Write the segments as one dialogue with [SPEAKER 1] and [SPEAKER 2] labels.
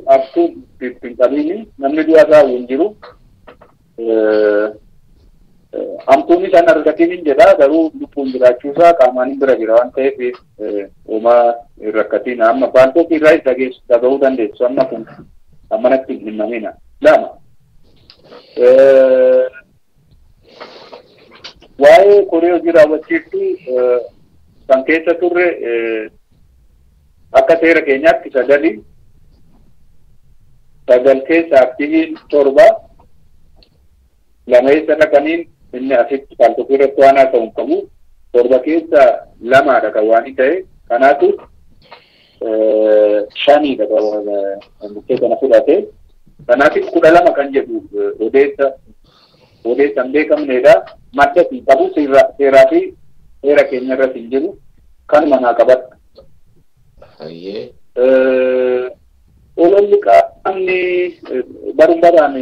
[SPEAKER 1] abtu pintabini namni dua sa wunjiru amtuni sana argatinin jedha garuu lubbuun jiraachuusaa qaamaan bira jira waan ta'eef uumaa rakkatiin amma baantoo irraa dhagahuu dandeessu amma kun ammanatti hin himamina lama waa'ee koree hojii raawwachiiftu kan keessa turre akka seera keenyaatti sagal keessa aktiviin torba lameessa dhaqaniin inni asitti baantoo irratti waan haa ta'u qabu torba keessa lamaadha kan waan ta'e kanaatu shaniidha murtee kana fudhate kanaatiif 12 kan jedhu odeessan beekamneedha madda fi qabu seeraa fi seera keenya irratti hin jiru kanuma naa qabadha. Ololli qaamni barumbaraan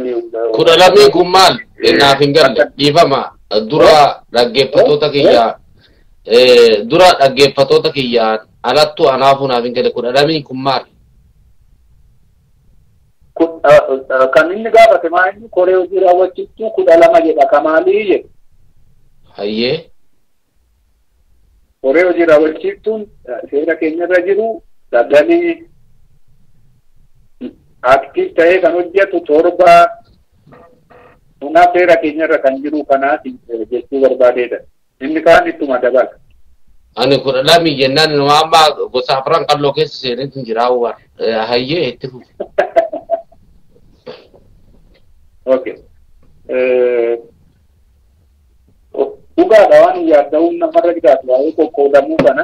[SPEAKER 2] 12 kun maal naaf hin galle dhiifama dura dhaggeeffattoota kiyyaan alattu anaafuu naaf hin galle 12 kun maal
[SPEAKER 1] kan inni gaafate maali koree hojii raawwachiiftu 12 jedha kamaalii jedhu.
[SPEAKER 2] Hayyee
[SPEAKER 1] koree hojii raawwachiiftuun seera keenya irra jiru daldalii aktiif ta'ee kan hojjetu torba humna seera keenya irra kan jiru kanaaf jechuu barbaadeedha. Inni kaan ittuma dabala.
[SPEAKER 2] Ani 12 jennaan nama amma gosa afran qalloo keessa seeneetu hin jiraa waan hayyee itti fufu.
[SPEAKER 1] Okay. Dhugaadha waan yaada'uun namarra jiraatu waa'ee qoqqoodamuu kana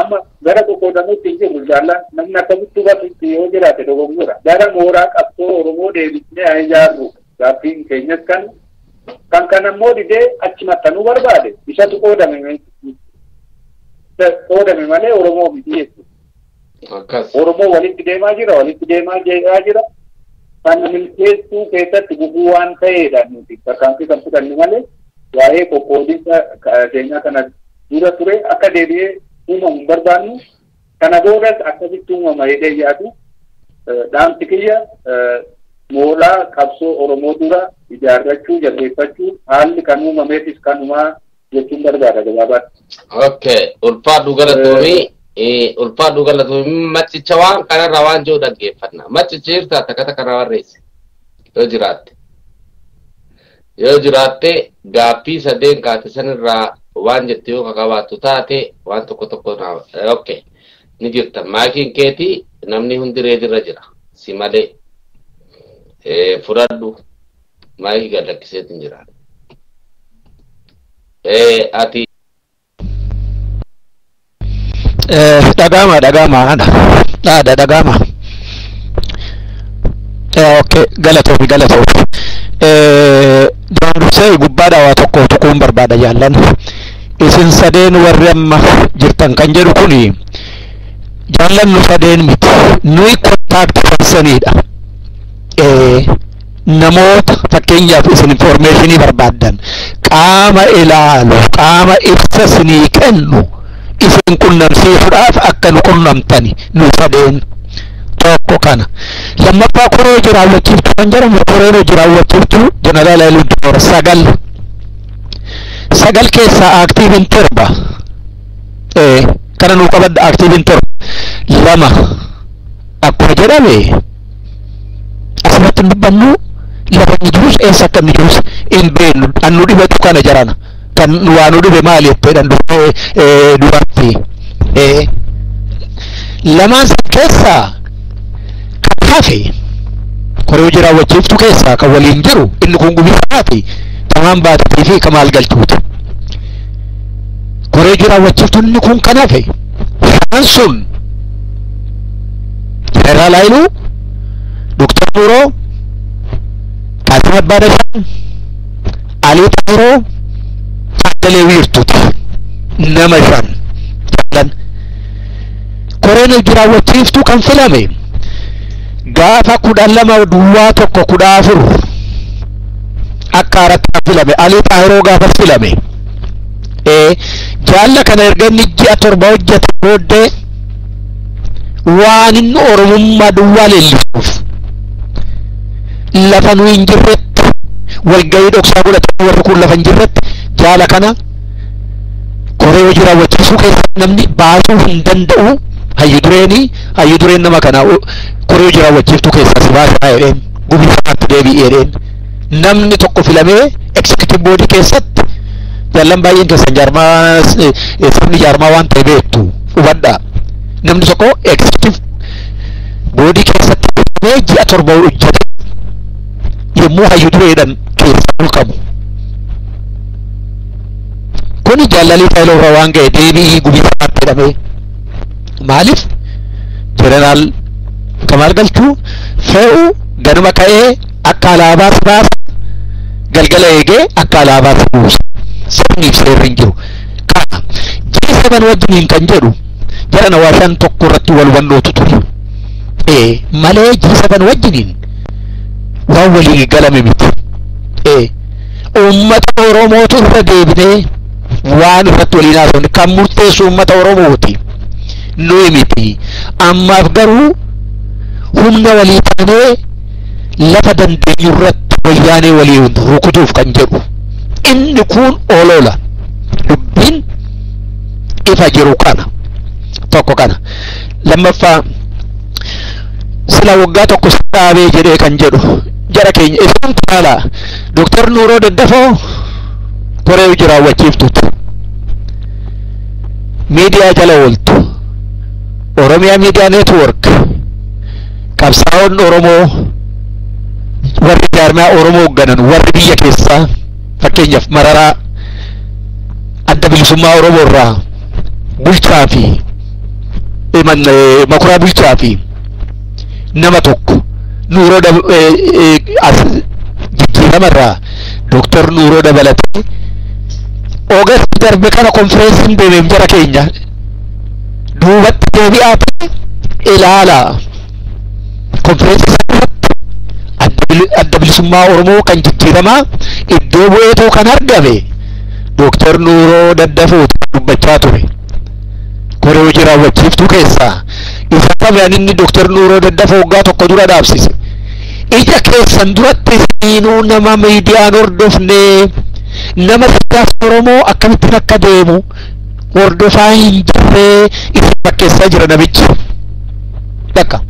[SPEAKER 1] amma gara qoqqoodamuutti hin jiru jaallaan namni akkamitti hubachuutti yoo jiraate dogoggora gara mooraa qabsoo Oromoo deebisnee haa ijaarru gaaffiin keenyas kan ammoo didee achi maxxanuu barbaade isatu qoodame malee Oromoo miti jechuudha. Oromoo walitti deemaa jira kan milkeessuu keessatti gufuu waan ta'eedha nuti tarkaanfii kan fudhannu malee waa'ee qoqqoodinsa keenyaa kana dura ture akka deebi'ee uumamu barbaannu kana boodas akkasitti uumama jedhee yaadu dhaamsi kiyya mooraa qabsoo Oromoo dura ijaarrachuu jabeeffachuu haalli kan uumameefis kanumaa jechuun barbaada gabaabaatti.
[SPEAKER 2] Okay, ulfaadhu galatoomii machicha waan kanarra waan jiru dhaggeeffanna. Machicha jirta takka kana barreesse yoo jiraatte gaaffii sadeen kaate sanirraa waan jette yoo qabaattu taate waan tokko naa okay ni jirta maakiin keetii namni hundi reedirra jira si malee fudhadhu maakii gadakkiseetiin jira ati
[SPEAKER 3] dhagama okay galatoomi Dursee gubbaadha waa tokko tokkoon barbaada jaallan isin sadeen warri amma jirtan kan jedhu kuni jaallan nu sadeen miti nuyi kontaakti farsaniidha namoota fakkeenyaaf isin informationii barbaaddan qaama ilaalu qaama ibsa isinii kennu isin qunnamsiisuudhaaf akka nu qunnamtani nu sadeen tokko kana lammaffaa koree hojii raawwachiiftu kan jedhamu koreen hojii raawwachiiftu jeneraal Haayiluu Doora sagal keessaa aktiiviin torba kana nuu qabadda aktiiviin torba lama akkuma jedhame asirratti dubbannu lafa inni jirus eessa akka inni jirus hin beeknu annu dhibatu kana jarana kan waa nu dhibe maali jetteedhan duratti lamaan keessaa hafe koree hojii raawwachiiftu keessaa kan waliin jiru inni kun gubisaati tamaan baatatee fi kamaal galchuuti koree hojii raawwachiiftu inni kun kan hafe isaan sun jeneraal Haayiluu Dr. Nuuroo Qaasim Abbaadashaan Alii Xaahiroo Taaddalee Wiirtuuti nama 5 koreen hojii raawwachiiftu kan filame gaafa 12 duwwaa tokko 14 akka irratti filame Alii Xaahiroo gaafa filame jaalla kana erga inni ji'a 7 hojjete booddee waan inni Oromummaa duwwaa leellisuuf lafa nu hin jirretti walgahii dhoksaa godhatanii warri kun lafa hin jirretti jaala kana koree hojii raawwachiisuu keessatti namni baasuu hin danda'u. Hayyu dureen nama kana koree hojii raawwachiiftuu keessaa si baasaa jedheen gubii sanaatti deebi'ee jedheen namni tokko filamee executive board keessatti jaallan baay'een keessan jaarmaa sirni jaarmaa waan ta'e beektu hubadhaa. Namni tokko executive board keessatti filamee ji'a 7 hojjete yommuu hayyu dureedhaan keessa mulqamu. Kuni jaalalii taa'iloo irraa waan ga'e deebi'ii gubii sanaatti jedhamee maaliif jeneraal Kamaal Galchuu fe'u ganama ka'ee akka alaabaa baasa galgala eegee akka alaabaa buusa sirniif seerri hin jiru. Kana G7 wajjiniin kan jedhu jara Nawaashaan tokko irratti wal wallootu ture. Malee G7 wajjiniin waan walii galame miti. Uummata Oromootu irra deebinee waan irratti waliin haasofne kan murteessu uummata Oromooti. Nuyi miti. Ammaaf garuu humna walii taanee lafa dandeenyu irratti wayyaanee walii rukutuuf kan jedhu. Inni kun olola. Dubbiin ifa jiru kana. Tokko kana. Lammaffaa sila waggaa tokko dhaabee jedhee kan jedhu. Jara keenya isaan taala. Dr. Nuuroo Daddafoo koree hojii raawwachiiftuuti. Miidiyaa jala ooltu. Oromiyaa Miidiyaa Neetwoork qabsaa'onni Oromoo warri jaarmaa Oromoo hoogganan warri biyya keessaa fakkeenyaaf Mararaa adda bilisummaa Oromoo irraa bulchaa fi Makuraa bulchaa fi nama tokko Nuuroo jijjiirama irraa Dr. Nuuroo dabalatee Oogast darbe kana konfereensiin deemeef jara keenya duubatti deebi'aati ilaala. Konfereensi irratti adda bilisummaa Oromoo kan jijjiiramaa iddoo bu'eetu kan argame Dr. Nuuroo Daddafooti dubbachaa ture. Koree hojii raawwachiiftuu keessaa isa kamiyaan inni Dr. Nuuroo Daddafoo waggaa tokko dura dhaabsise. Ija keessan duratti siinuu nama miidiyaan hordofne nama siyaasa Oromoo akkamittiin akka deemu hordofaa hin jirre itti fakkeessaa jira namichi. Bakka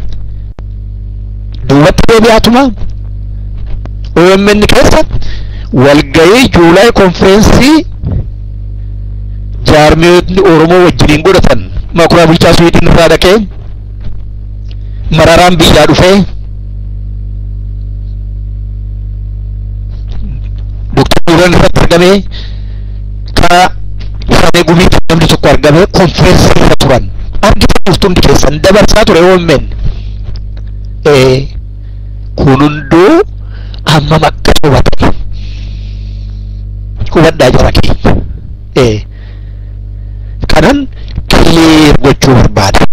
[SPEAKER 3] duubatti deebi'aatuma OMN keessa walgahii Juulaay konfereensii jaarmiyoonni Oromoo wajjiniin godhatan Makuraa bulchaa Suwiidin irraa dhaqee Mararaan biyyaa dhufee Dr. Nuuraan irratti argamee karaa isaanii gumiitti namni tokko argamee konfereensii irra turan argitan dhuftuundi keessan dabarsaa ture OMN. Kun hunduu hammam akka hubatan hubadhaa jara keenya. Kanan clear gochuu barbaada.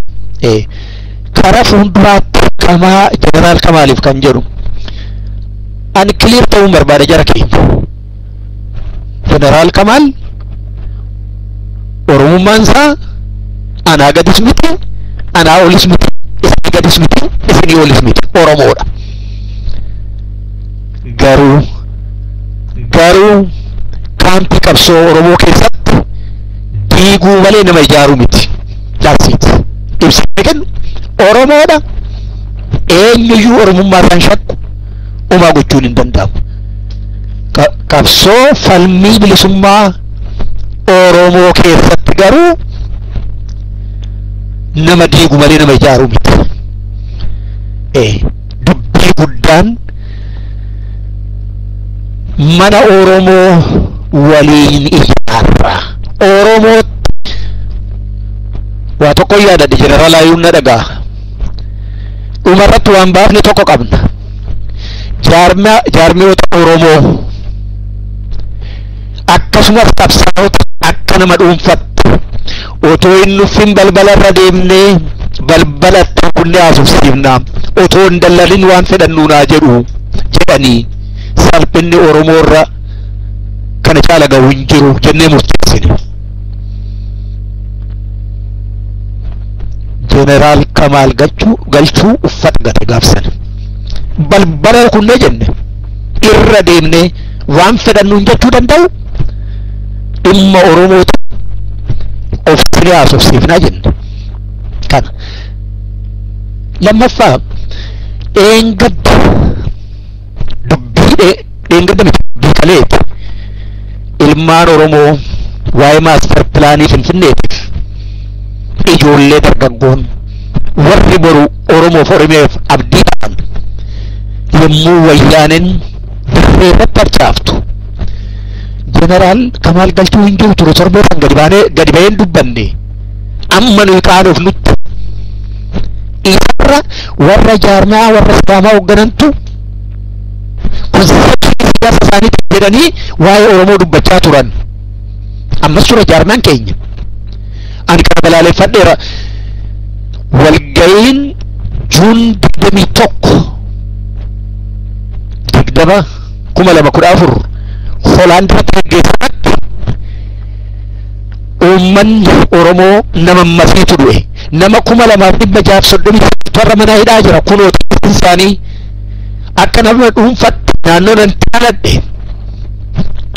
[SPEAKER 3] Karaa fuulduraatti jeneraal Kamaaliif kan jedhu ani clear ta'uu barbaada jara keenya. Jeneraal Kamaal Oromummaan isaa anaa gadis miti, anaa olis miti, isinii gadis miti, isinii olis miti, Oromoodha. Garuu kaampii qabsoo Oromoo keessatti diiguu malee nama ijaaruu miti. Jaarsiiti. Ibsanii kennu Oromoodha. Eenyuyyuu Oromummaa isaan shakku uumaa gochuun hin danda'amu. Qabsoo falmii bilisummaa Oromoo keessatti garuu nama diigu malee nama ijaaruu miti. Dubbii guddaan mana Oromoo waliin ijaarra. Oromootti waa tokko yaadadhe jeneraal Haayuun na dhagaa. Dhumarratti waan baafne tokko qabna. Jaarmiyoota Oromoo akkasumas qabsaa'ota akka nama dhuunfatti otoo hin nuffin balbala irra deemnee balbalatti kunne haasofsiifna otoo hin dallalin waan fedhannu naa jedhanii salphinni Oromoo irra kana caala ga'u hin jiru jennee murteessine. Jeneraal Kamaal Galchuu uffata gate gaafsan balbala kunne jenne irra deemne waan fedhannu jechuu danda'u dhimma Oromoota of siyaasofsiifnaa jenne kana lammaffaa dheengadda dubbii kaleeti ilmaan Oromoo waa'ee maaster pilaanii Finfinneetiif ijoollee dargaggoon warri boru Oromoof Oromeef abdii ta'an yommuu wayyaaneen dirree irratti harcaaftu Jeneraal Kamaal Galchuu hin jiru ture torbeetan gadi baheen dubbanne amma nuyi kaanuuf nutti isarra warra jaarmaa warra Sidaamaa hoogganantu konseeptii siyaasa isaaniitti jedhanii waa'ee Oromoo dubbachaa turan ammas tura jaarmaan keenya ani kana balaaleffadheera walga'iin Juun 2014 Hoolaandiratti gaggeeffamatti uummanni Oromoo nama masiitu du'e nama 2630 warra mana hidhaa jira kunoo isaanii akka nama dhuunfatti naannoo nan taanadhe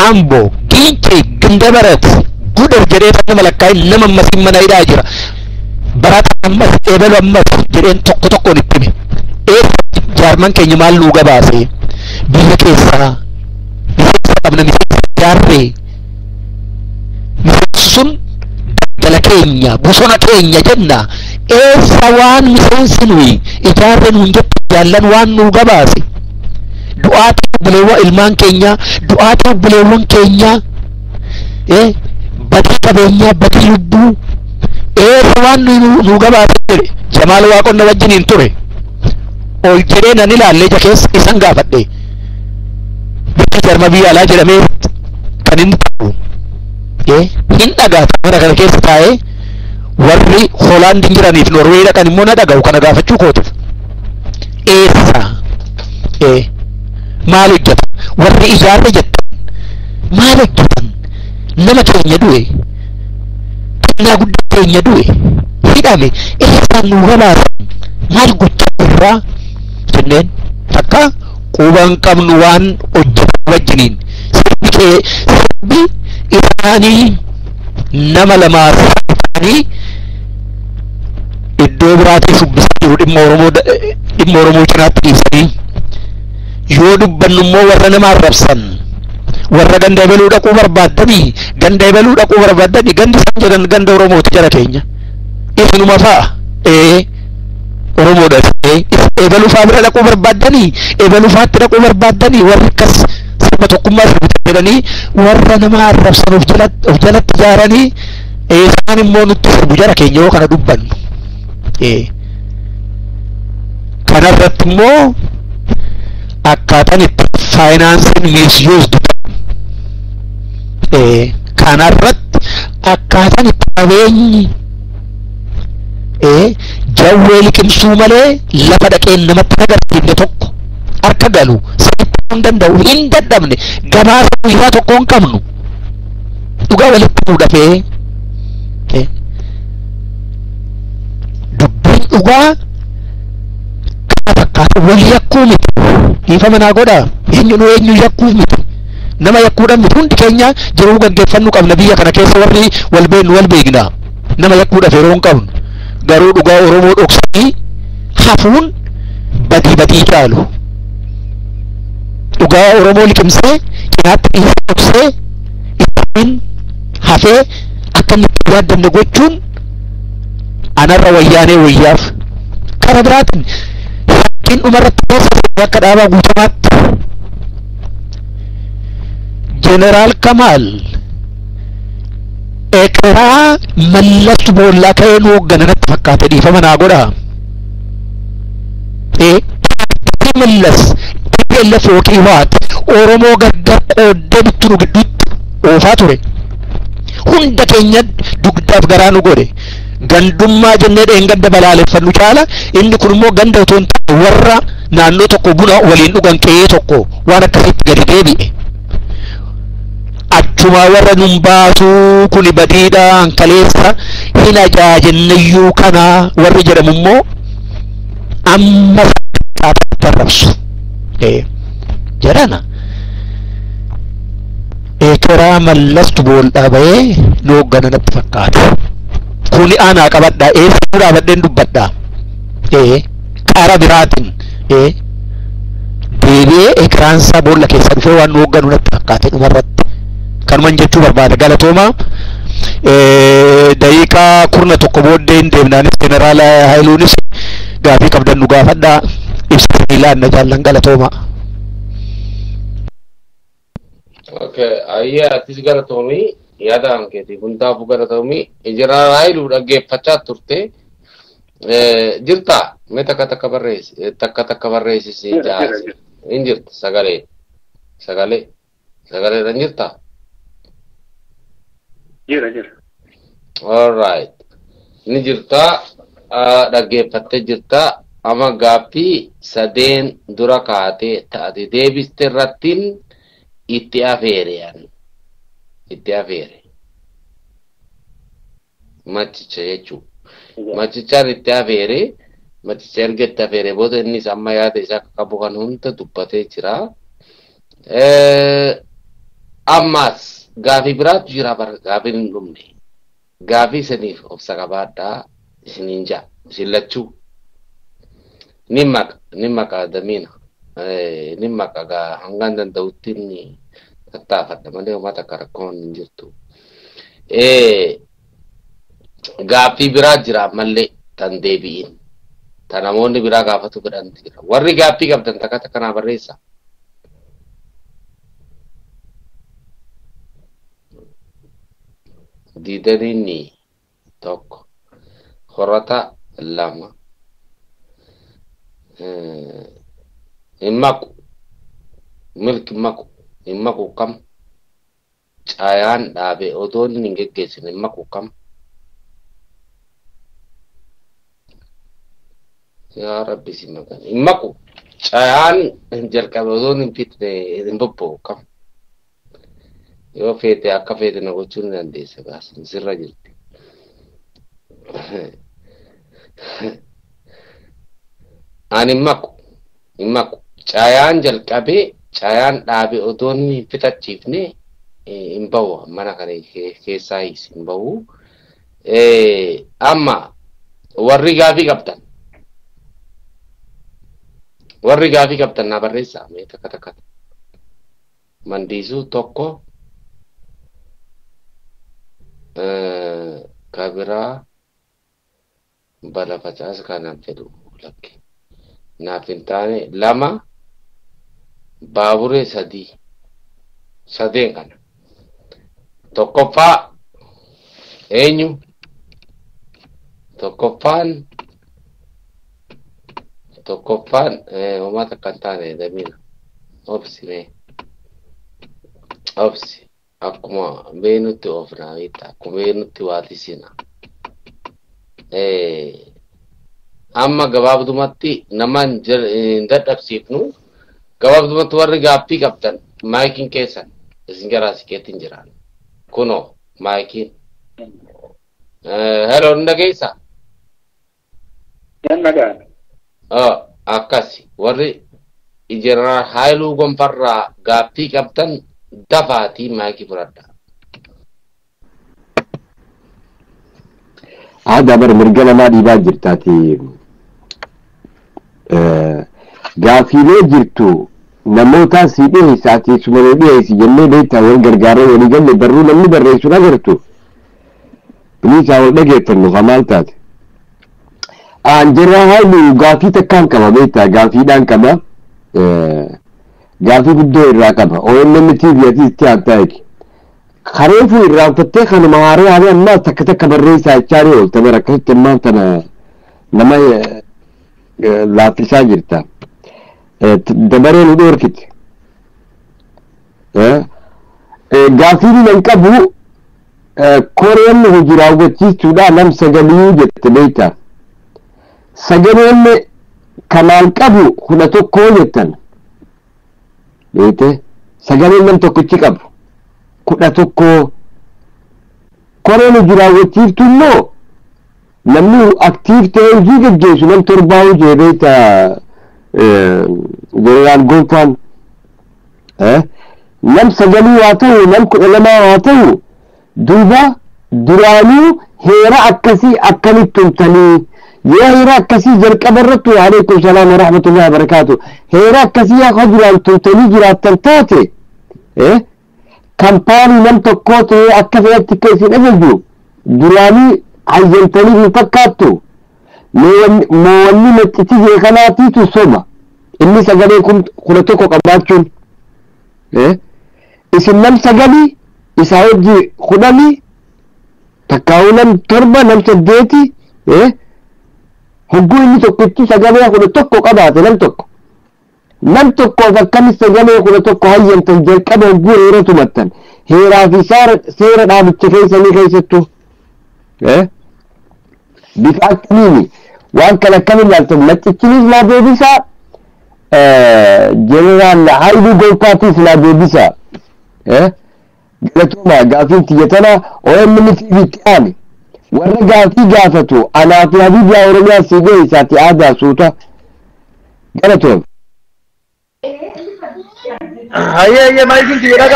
[SPEAKER 3] Ambo Gincee Gandabarat Gudar jedhee nama lakkaa'in nama masiin mana hidhaa jira barata ammas eebalu ammas jedheen tokkoon itti hime jaarman keenya maal nuu gabaase biyya keessaa qabna miseensa jaarree miseensi sun daldala keenya bosona keenya jenna eessa waan miseensi nuyi ijaarree nuun jettu jaallan waan nuu gabaase du'aatii obboleewwan ilmaan keenya du'aatii obboleewwan keenya badii qabeenyaa badii lubbuu eessa waan nuu gabaase jedhe Jamaal Waaqonna wajjiniin ture ol jedhee nan ilaallee jakeessa isan gaafadhe biyya jarma biyya alaa jedhamee kan inni ta'u hin dhagaata mana kana keessa taa'ee warri Hoolaandii jiraniif Norwee dhaqan immoo na dhaga'u kana gaafachuu kootiif eessa maal hojjeta warri ijaarre jettan maal hojjetan nama keenya du'e kennaa guddaa keenya du'e hidhame eessaan nuu gabaasan maal gochaa irraa jenneen takka quban qabnu waan hojjetan wajjiniin sirbi isaanii nama lamaa isaanii iddoo biraatii shubbisaa jiru dhimma Oromoo cinaatti dhiisanii yoo dubbannu immoo warra nama arrabsan warra ganda ebaluu dhaquu barbaaddanii ganda isaan jedhan ganda Oromooti jara keenya isinuma fa'a Oromoodha ebaluu fa'aa bira dhaquu barbaaddanii ebaluu fa'aatti dhaquu barbaaddanii warri akkas sirba tokkummaa sirbitan jedhanii warra nama arrabsan of jalatti ijaaranii isaan immoo nutti sirbu jara keenya yoo kana dubbannu kanarratti immoo akkaataan itti faayinaansiin miisiyuusd kanarratti akkaataan itti qabeenyi jawwee liqimsuu malee lafa dhaqeen namatti agarsiifne tokko harka galu sirriitti hin danda'u hin dadhabne gabaasa guyyaa tokko hin qabnu dhugaa walitti fuudhafee dubbiin dhugaa wal yakkuu miti dhiifama naa godha eenyu yakkuu miti nama yakkuudhaan miti hundi keenya jiruu gaggeeffannuu qabna biyya kana keessa warri wal beekna nama yakkuudhaaf yeroo hin qabnu garuu dhugaa Oromoo dhoksanii hafuun badii caalu dhugaa Oromoo liqimsee cinaatti dhiisa dhoksee ittiin hafee akka inni itti yaaddanne gochuun anarra wayyaanee wayyaaf kara biraatiin in umarratti keessa akka dhaabaa guutamaatti Jeneraal Kamaal ekeraa mallastu boollaa ka'ee nu hooggananatti fakkaate dhiifama naa godha mallas TPLF fookii waat Oromoo gargar qooddee bittu nu gidduutti oofaa ture hunda keenya dugdaaf garaa nu godhe gandummaa jennee dheengadda balaaleffannu caala inni kun immoo ganda otoo hin taane warra naannoo tokko buna waliin dhugan qe'ee tokko waan akkasitti gadi deebi'e achumaa warra nun baasuu kuni badiidhaan kaleessa hin ajaajennayyuu kana warri jedhamu immoo amma arrabsu jedhana ekeraa mallastu bool dhaabee nu hoggana natti fakkaatu kuni aanaa qabadhaa eessa dhaabadheen dubbadhaa karaa biraatiin deebi'ee ekeraan isaa boolla keessa dhufee waan nu hogganu natti fakkaate dhumarratti kanuman jechuu barbaada galatooma daqiiqaa kurna tokko booddeen deemnaanis jeneraala Haayiluunis gaafii qabdan nu gaafadhaa ibsitanii laanna jaallan galatooma.
[SPEAKER 2] Okay, ayya atis galatoomii yaada hankeeti hundaafu galatoomii jeneraala Haayiluu dhaggeeffachaa turte jirta mee takka barreessi jaasi hin jirta sagalee dhan jirta.
[SPEAKER 1] Jira.
[SPEAKER 2] All right. Ni jirta dhaggeeffattee jirta ama gaaffii sadeen dura kaatee taate deebiste irrattiin itti afeere machicha jechuudha. Machishaan itti afeere machicha erga itti afeere booda innis amma yaada isaa qabu kan hunda dubbatee jira. Ammas gaafii biraatu jira gaafiin hin dhumne gaafii saniif obsa qabaadhaa isiniin jaa isin lachuu ni maqa damiina ni maqa gaa hangaan danda'utti ni tattaafadha malee uummata akka rakkoon hin jirtu. Gaaffii biraa jira mallee tan deebi'in tan namoonni biraa gaafatu godhan jira warri gaaffii qabdan takka naa barreessa. Didanini tokko horata lama immaku kam caayaan dhaabe odoon hin geggeessin immaku kam yaa rabbi si magan immaku caayaan jalqabe odoon hin fitne hin bobba'u kam yoo feete akka feete na gochuu ni dandeessa gaasin sirra jirti. Ani immaku caayaan jalqabee caayaan dhaabe odoon hin fixachiifne hin bahu mana kana keessaa hin bahu. Amma warri gaafii qabdan na barreessaa mee takka mandiisuu tokko kabira bala facaasa kanaan fedhu lakke naaf hin taane lama baaburee sadeen kana tokkoffaa eenyu tokkoffaan uummata kan taane damiina obsi akkuma beenutti ofnaa beektaa akkuma beenutti waatisina amma gabaabdumatti namaan hin dadhabsiifnu gabaabdumatti warri gaaffii qabdan maayikiin keessan isin jaraa sikeettiin jiraan kunoo maayikiin hello hin dhageessaa akkasi warri jeneraal Haayiluu Gonfarraa gaaffii qabdan dafaatii maayikii fudhadhaa.
[SPEAKER 4] Aadaa bara mirga namaa dhiibaa jirtaati. Gaafiilee jirtu namoota si dhiyeessaa teessuma dhiyeessi jennee beektaa wal gargaaree walii galle barruu namni barreessuun agartu. Bilisaa wal dhageeffannu maal taate. Jeneraal Haayiluu gaafii takkaan qaba beektaa gaafiidhaan qaba. Gaafii guddoo irraa qaba. OMN TV itti aantaa'e. Kareefu irraanfattee kanuma haaree ammaas takka barreessaa jechaanii oolta bara akkasitti ammaan tana nama laaffisaa jirta. Dabaree nu dhoorkite. Gaafiin nan qabu koreen hojii raawwachiistuudha nam sagalii jette beektaa. Sagaleen kanaan qabu 11 jettan. Beekte sagaleen nam tokkichi qabu 11 koreen hojii raawwachiiftu immoo namni aktiif ta'ee hojii gaggeessu nam 7 jee beektaa jeneraal Gonfaan nam sagalii waa ta'u nam kudha lamaa waa ta'u duuba duraanuu heera akkasii akkamitti tumtanii yoo heera akkasii jalqaba irratti waalaikum salaam wa rahmatullahi wa barakaatu heera akkasii akka duraan tumtanii jiraattan taate kampaanii nam tokkoo ta'ee akka fe'atti akka isin ajaju duraanii hayyamtanii hin fakkaattu mo'anni macciti jeekanaatiitu soba inni sagalee kudha tokko qabaachuun isin nam sagalii isaa hojii kudhanii takkaa'uu nam torba nam saddeeti hogguu inni tokkichi sagalee kudha tokko qabaate nam tokkoof akkamis sagalee kudha tokko hayyamtan jalqaba hogguu heera tumattan heeraa fi seera dhaabicha keessanii keessattu bifa akkamiini waan kana akkamiin ilaaltan maccichinis naa deebisaa jeneraal Haayiluu Gonfaatiis naa deebisaa galatoomaa gaafiin tiyyatana OMN TV'tti aane warra gaafii gaafatu anaa fi Habiibiyaa Oromiyaa siigee isaati aadaa suuta galatoom.
[SPEAKER 5] Hayye maikin kiyera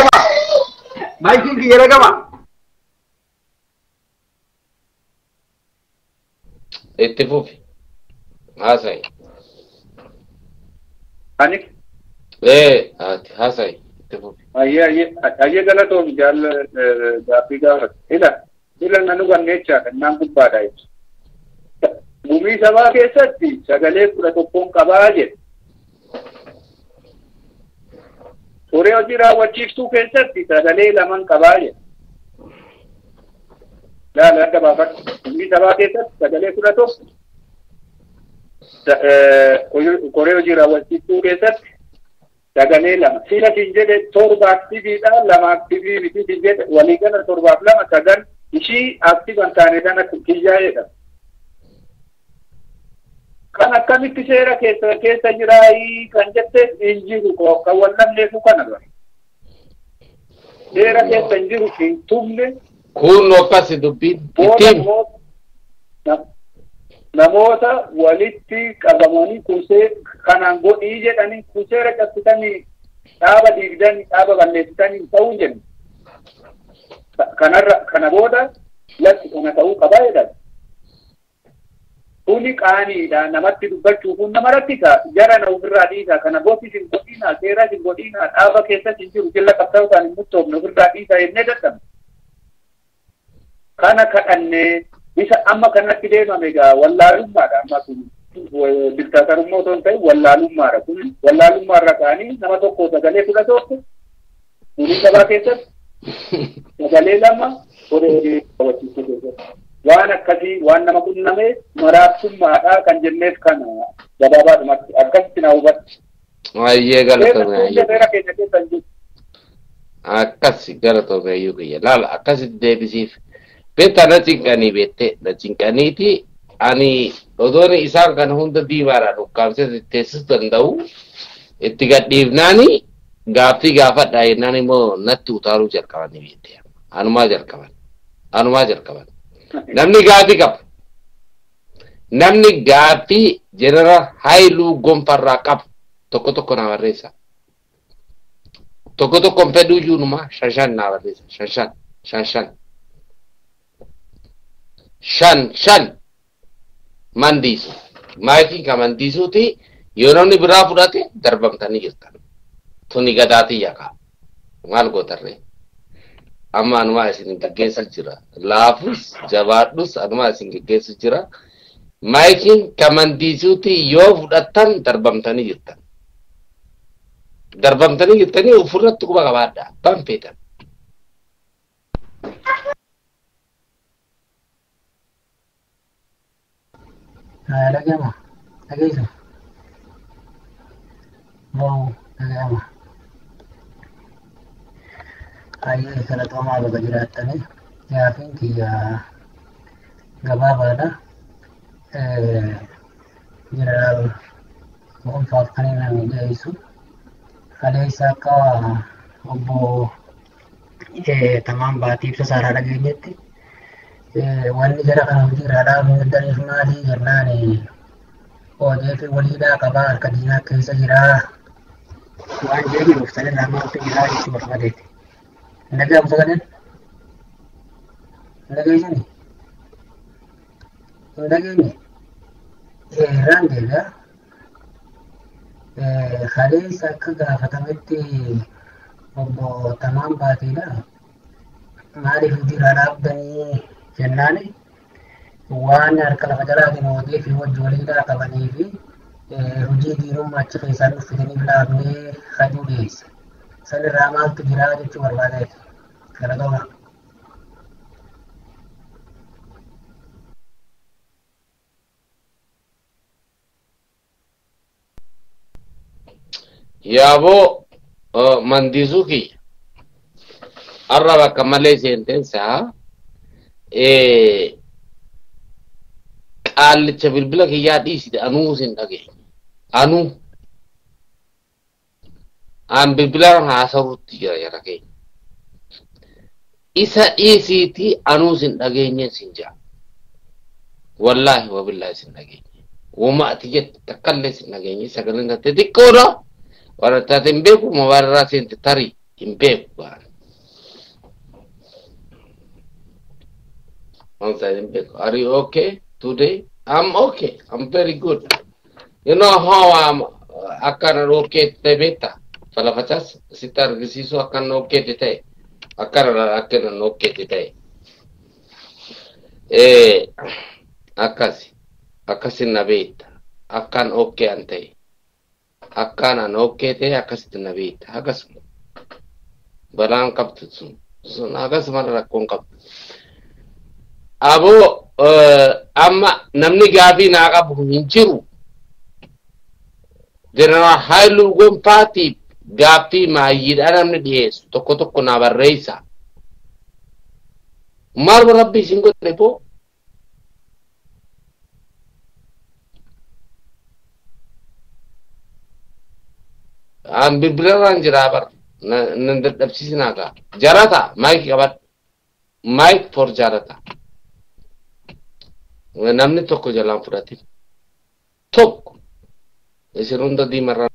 [SPEAKER 5] gama.
[SPEAKER 2] Itti fufi. Haasai.
[SPEAKER 1] Ani?
[SPEAKER 2] Haasai. Itti fufi.
[SPEAKER 1] Ayye galatoom jaal gaafii gaafatu. Ila nanu ganneechaadha naan gubbaadha jechuudha. Gumii sabaa keessatti sagalee kudha tokkoon qabaa jedhe. Turee hojii raawwachiiftuu keessatti sagalee laman qabaa jedhe. Laala adda baafadhu. Gumii sabaa keessatti sagalee kudha tokko. Koree hojii raawwachiiftuu keessatti sagalee lama. Sila siin jedhe torba aktiviidha lama aktivii miti siin jedhe walii gala torbaaf lama sagal ishii aktivan taane kana kiyyaa jedhama. Kan akkamitti seera keessa jiraayii kan jette hin jiru kan wallabneefu kana bara. Seera keessa hin jiru hin tumne.
[SPEAKER 2] Kun akkasi dubbiin ittiin.
[SPEAKER 1] Namoota walitti qabamanii kusee kanaan godhii jedhanii kuseera cabsitanii dhaaba diigdanii dhaaba balleessitanii ta'uu jennu. Kana booda latti kana ta'uu qabaa jedhan. Kuni qaaniidha namatti dubbachuuf nama rakkisa jara na ofirraa dhiisa kana booti sin godhiina seera sin godhiina dhaaba keessa sin jiru jilla qabsaa'utaan hin murtoofne ofirraa dhiisa jennee dadhabne. Kana kadhannee isa amma kanatti deemame egaa wallaalummaadha amma kun diktaatarummaa otoo hin ta'in wallaalummaadha kun wallaalummaarra ka'anii nama tokko sagalee kudha tokko gumii sabaa keessatti sagalee lama koree raawwachiiftuu keessatti. Waan akkasii waan nama qunnamee maraabsummaadhaa kan jenneef kana gabaabaadhumatti akkasitti na hubatti.
[SPEAKER 2] Baay'ee galatoomaa.
[SPEAKER 1] Seera keenya keessa hin jiru.
[SPEAKER 2] Akkasi galatoomaa iyyuu kiyya laala akkasitti deebisiif. Beektaa na cinqanii beektee na cinqaniiti ani odoon isaan kana hunda diimaadhaan ukkaamsee teessisuu danda'u itti gadhiifnaani gaaffii gaafadhaa jennaan immoo natti utaaluu jalqabanii beektee anumaa jalqaban. Namni gaaffii qabu. Namni gaaffii jeneraal Haayiluu Gonfarraa qabu tokko naa barreessa. Tokko fedhuu juunumaa shan naa barreessa. Shan mandiisu. Maayitiin kan mandiisuuti yoo namni biraa fudhate darbamtanii jirtan. Tuni gadaatii yaqa. Maal gootarree? Amma anumaa isin gaggeessu jira. Laafus jabaadhus anumaa isin gaggeessu jira. Maayitiin kan mandiisuuti yoo fudhattan darbamtanii jirtan. Darbamtanii jirtanii ofirratti quba qabaadhaa. Banfeetan.
[SPEAKER 6] Dhaga'ama. Dhageessu. Dhaga'ama. Ayyee galatoomaa bakka jiraattanii gaafiin kiyya gabaabaadha. Jeneraal Gonfaaf kan inni dhiyeessu kaleessa akka obbo Tamaan Baatii ibsa saaraa dhageenyetti wanni jara kana hojiirraadhaa muudaniif maalii jennaan ODF waliidhaa qabaa harka diinaa keessa jiraa waan jedhuuf sanin namoota jiraa jechuun barbaadeeti. Nagaam sagaleen nagaisani nageenye raangeedha. Kaleessa akka gaafatametti obbo Tamaan Baatiidha. Maaliif hojii dhaabdanii jennaani waan harka lafa jalaatiin hojii fi hojii waliidhaa qabanii fi hojii diinummaa achi keessaa dhuftaniif laafnee hajuu dhiyeesse. Sanirraa maaltu jiraa jechuu barbaadeeti. Galatooma.
[SPEAKER 2] Yaaboo mandisuu kiyya arraba akka malee seentensaa qaallicha bilbila kiyyaa dhiisite anuu sin dhageenye. Anuu an bilbilaan haasawutti jira jara keenya. Isa dhiisiitii anuu sin dhageenye sin jira. Wallaahi wabillaahi sin dhageenye. Wama ati jette takkallee sin dhageenye sagaleen taate xiqqoodha. Warra taate hin beeku mobaayilirraa seente tarii hin beeku baan. Are you okay today? I'm okay. I'm very good. You know how I'm akan okay today beta. Falafachas sitar gisiso akan okay today. Akan okay today. Akasin na beta. Akan okay ante. Akan an okay te akasin na beta. Akas balang kaptutsun. So akas marakon kap. Abo amma namni gaafii naa qabu hin jiru. Jeneraal Haayiluu Gonfaatiif gaaffii maayyiidhaa namni dhiyeessu tokko tokko naa barreessa. Maal rabbi isin godhe boo? An bilbilarraan jiraa bar nan dadhabsiisinaa gaa. Jarata maayik qabadhu. Maayik for jarata. Namni tokko jalaan fudhate tokko isin hunda diimarraa.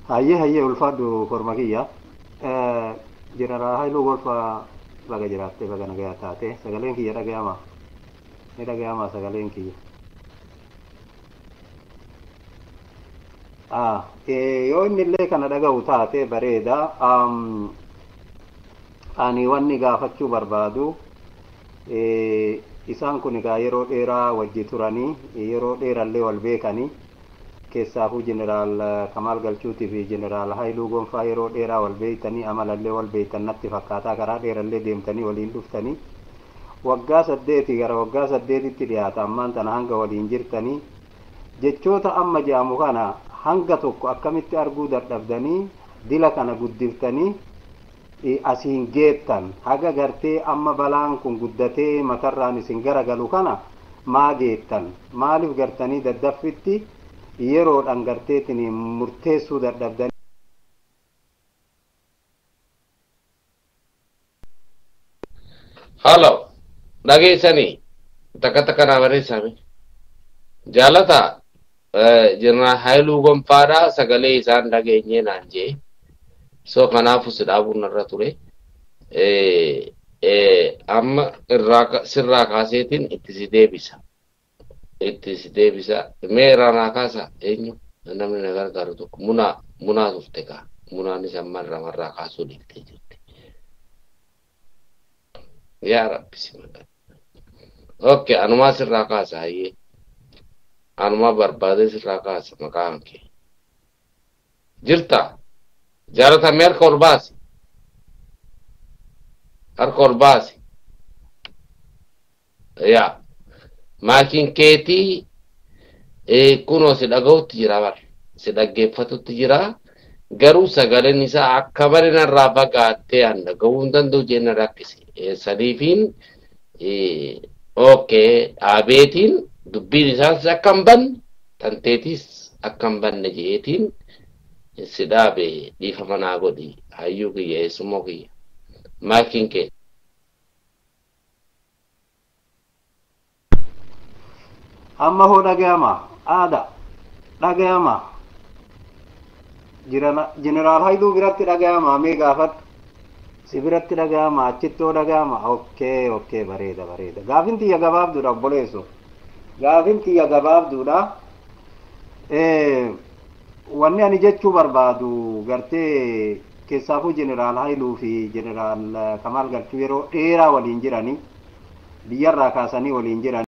[SPEAKER 7] Hayyee ulfaadhu korma kiyya. Jeneraal Haayiluu Gonfaa baga jiraatte baga nagayaa taate sagaleen kiyya dhaga'ama. Ni dhaga'ama sagaleen kiyya. Yoo inni illee kana dhaga'u taate bareeda. Ani wanni gaafachuu barbaadu isaan kun egaa yeroo dheeraa wajji turanii yeroo dheerallee wal beekanii keessaafuu jeneraal Kamaal Galchuutii fi jeneraal Haayiluu Gonfaa yeroo dheeraa wal beektanii amalallee wal beektan natti fakkaataa karaa dheerallee deemtanii waliin dhuftanii waggaa 8 gara waggaa 8tti dhiyaata ammaan tana hanga waliin jirtanii jechoota amma jedhamu kana hanga tokko akkamitti arguu dadhabdanii dila kana guddiftanii asiin geettan haga gartee amma balaan kun guddatee matarraan isin garagalu kana maa geettan maaliif gartanii daddaffitti yeroodhaan garteetiin murteessuu dadhabdanii.
[SPEAKER 2] Halo dhageessanii takka naa barreessame jaalata jeneraal Haayiluu Gonfaadhaa sagalee isaan dhageenyee naan jee. So kanaafuu si dhaabuun irra ture. Amma sirraa kaaseetiin itti si deebisa. Mee irraa kaasa eenyu namni na gargaaru tokko munaa turte kaa munaanis amma irraa kaasuu dhiiftee jirti. Yaa Rabbi si maqaa. Okay, anumaa sirraa kaasa hayyee. Anumaa barbaadee sirraa kaasa maqaan kee. Jirtaa? Jarata merka orbasi. Ya. Makin keti kuno si dhaga'utti jira bar. Si dhaggeeffatutti jira. Garuu sagaleen isaa akka barina irraa fagaattee an dhaga'uu hin danda'u jenna rakkise. Sadiifiin okay dhaabeetiin dubbiin isaas akka hin banne tanteetis akka hin banne jeetiin sidaabe dhiifama naa godhi hayyuu kiyya eessumoo kiyya maakiin kee.
[SPEAKER 7] Amma hoo dhaga'ama Ada dhagayama jeneraal Haayiluu biratti dhagayama mee gaafadhu si biratti dhagayama achittoo dhagayama okay bareeda gaafin tiyya gabaabduudha obboleesso gaafin tiyya gabaabduudha wanni ani jechuu barbaadu gartee keessaafuu jeneraal Haayiluu fi jeneraal Kamaal Galchuu yeroo dheeraa waliin jiranii biyyarraa kaasanii waliin jiran